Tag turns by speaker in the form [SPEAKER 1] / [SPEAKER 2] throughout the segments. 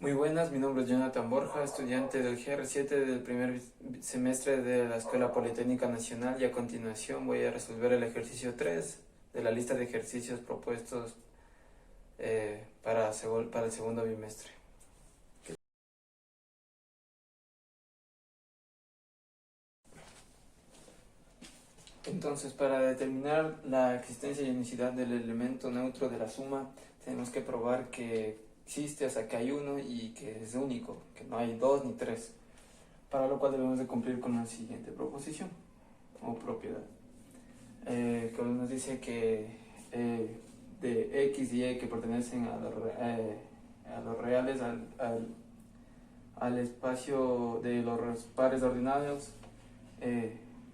[SPEAKER 1] Muy buenas, mi nombre es Jonathan Borja, estudiante del GR7 del primer semestre de la Escuela Politécnica Nacional, y a continuación voy a resolver el ejercicio 3 de la lista de ejercicios propuestos para el segundo bimestre. Entonces, para determinar la existencia y unicidad del elemento neutro de la suma, tenemos que probar que existe, o sea, que hay uno y que es único, que no hay dos ni tres, para lo cual debemos de cumplir con la siguiente proposición o propiedad, que nos dice que de x y y que pertenecen a los reales, al espacio de los pares ordinarios,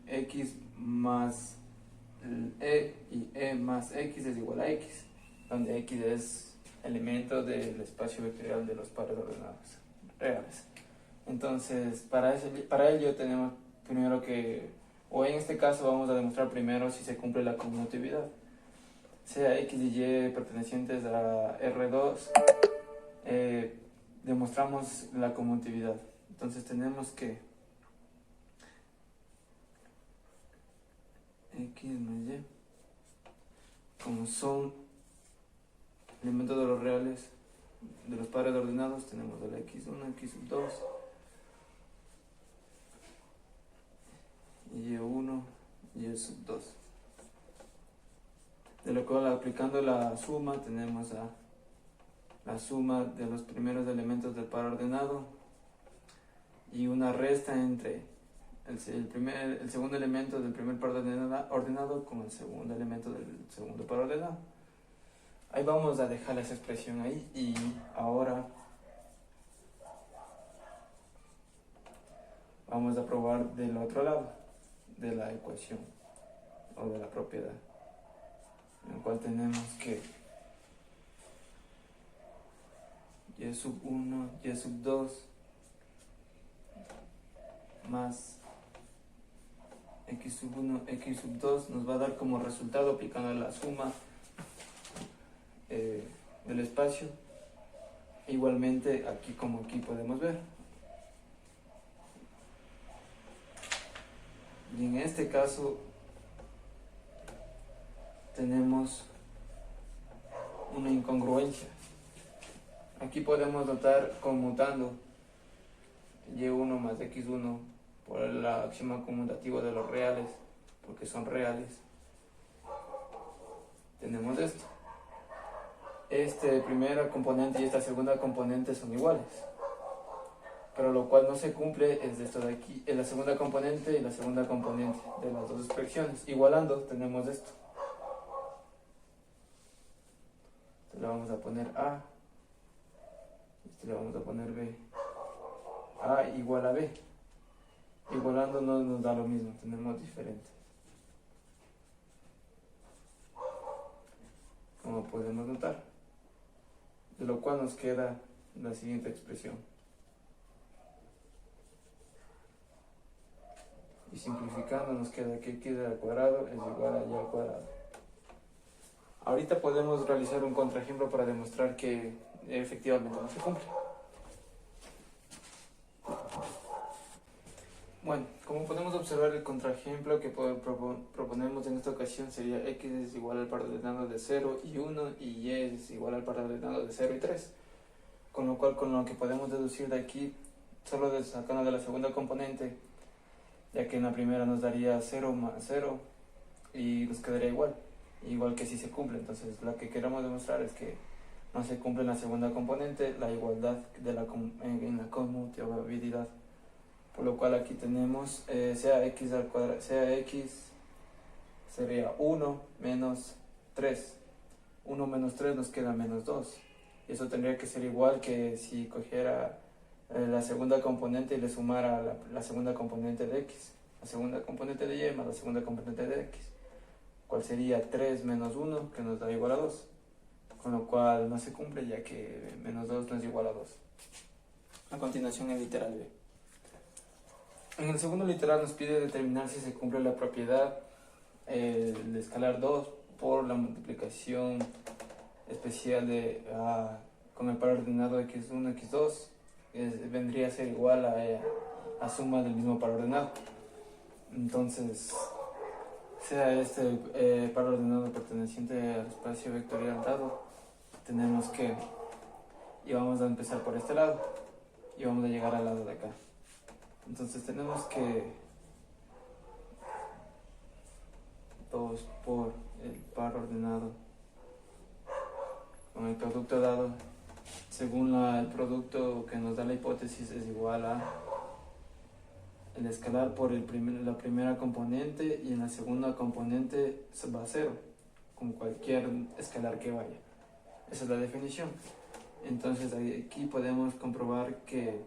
[SPEAKER 1] x más y más x es igual a x, donde x es elemento del espacio vectorial de los pares ordenados reales. Entonces, para ello tenemos primero que, o en este caso vamos a demostrar primero si se cumple la conmutatividad. Sea x y y pertenecientes a R2, demostramos la conmutatividad. Entonces tenemos que x más y, como son elementos de los reales de los pares ordenados, tenemos el x1, x2, y1 y y2. De lo cual, aplicando la suma, tenemos la suma de los primeros elementos del par ordenado y una resta entre el segundo elemento del primer par ordenado con el segundo elemento del segundo par ordenado. Ahí vamos a dejar esa expresión ahí, y ahora vamos a probar del otro lado de la ecuación o de la propiedad, en el cual tenemos que y sub 1, y sub 2 más x sub 1, x sub 2 nos va a dar como resultado, aplicando la suma del espacio. Igualmente aquí, como aquí podemos ver, y en este caso tenemos una incongruencia. Aquí podemos notar conmutando y1 más x1 por el axioma conmutativo de los reales, porque son reales. Tenemos esto. Este primera componente y esta segunda componente son iguales, pero lo cual no se cumple es esto de aquí, en la segunda componente y la segunda componente de las dos expresiones. Igualando tenemos esto. Este le vamos a poner a, este le vamos a poner b. A igual a b. Igualando no nos da lo mismo, tenemos diferente. Como podemos notar, de lo cual nos queda la siguiente expresión. Y simplificando nos queda que x al cuadrado es igual a y al cuadrado. Ahorita podemos realizar un contraejemplo para demostrar que efectivamente no se cumple. Bueno, como podemos observar, el contraejemplo que proponemos en esta ocasión sería x es igual al par ordenado de 0 y 1 y y es igual al par ordenado de 0 y 3. Con lo cual, con lo que podemos deducir de aquí, solo sacando de la segunda componente, ya que en la primera nos daría 0 más 0 y nos quedaría igual que si se cumple. Entonces lo que queremos demostrar es que no se cumple en la segunda componente la igualdad en la conmutabilidad. Por lo cual aquí tenemos sea x al cuadrado, sea x sería 1 menos 3. 1 menos 3 nos queda menos 2. Y eso tendría que ser igual que si cogiera la segunda componente y le sumara la segunda componente de x. La segunda componente de y más la segunda componente de x. ¿Cuál sería 3 menos 1? Que nos da igual a 2. Con lo cual no se cumple, ya que menos 2 no es igual a 2. A continuación, el literal b. En el segundo literal nos pide determinar si se cumple la propiedad de escalar 2 por la multiplicación especial de con el par ordenado x1, x2 vendría a ser igual a suma del mismo par ordenado. Entonces, sea este par ordenado perteneciente al espacio vectorial dado, tenemos que, y vamos a empezar por este lado, y vamos a llegar al lado de acá. Entonces tenemos que 2 por el par ordenado con el producto dado, según el producto que nos da la hipótesis, es igual a el escalar por la primera componente, y en la segunda componente va a 0, con cualquier escalar que vaya. Esa es la definición. Entonces aquí podemos comprobar que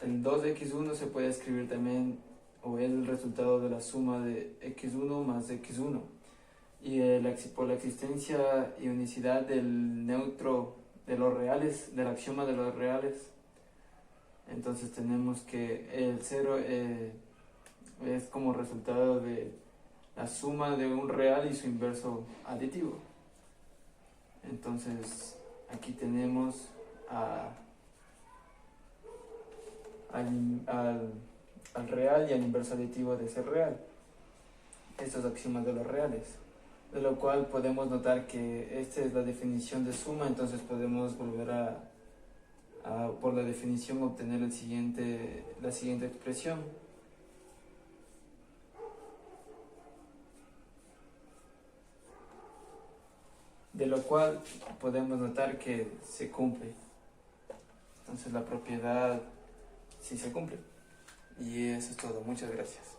[SPEAKER 1] el 2x1 se puede escribir también, o es el resultado de la suma de x1 más x1. Y por la existencia y unicidad del neutro de los reales, del axioma de los reales, entonces tenemos que el 0 es como resultado de la suma de un real y su inverso aditivo. Entonces aquí tenemos al real y al inverso aditivo de ese real, estos axiomas de los reales, de lo cual podemos notar que esta es la definición de suma. Entonces podemos volver por la definición, obtener la siguiente expresión, de lo cual podemos notar que se cumple. Entonces la propiedad sí se cumple. Y eso es todo. Muchas gracias.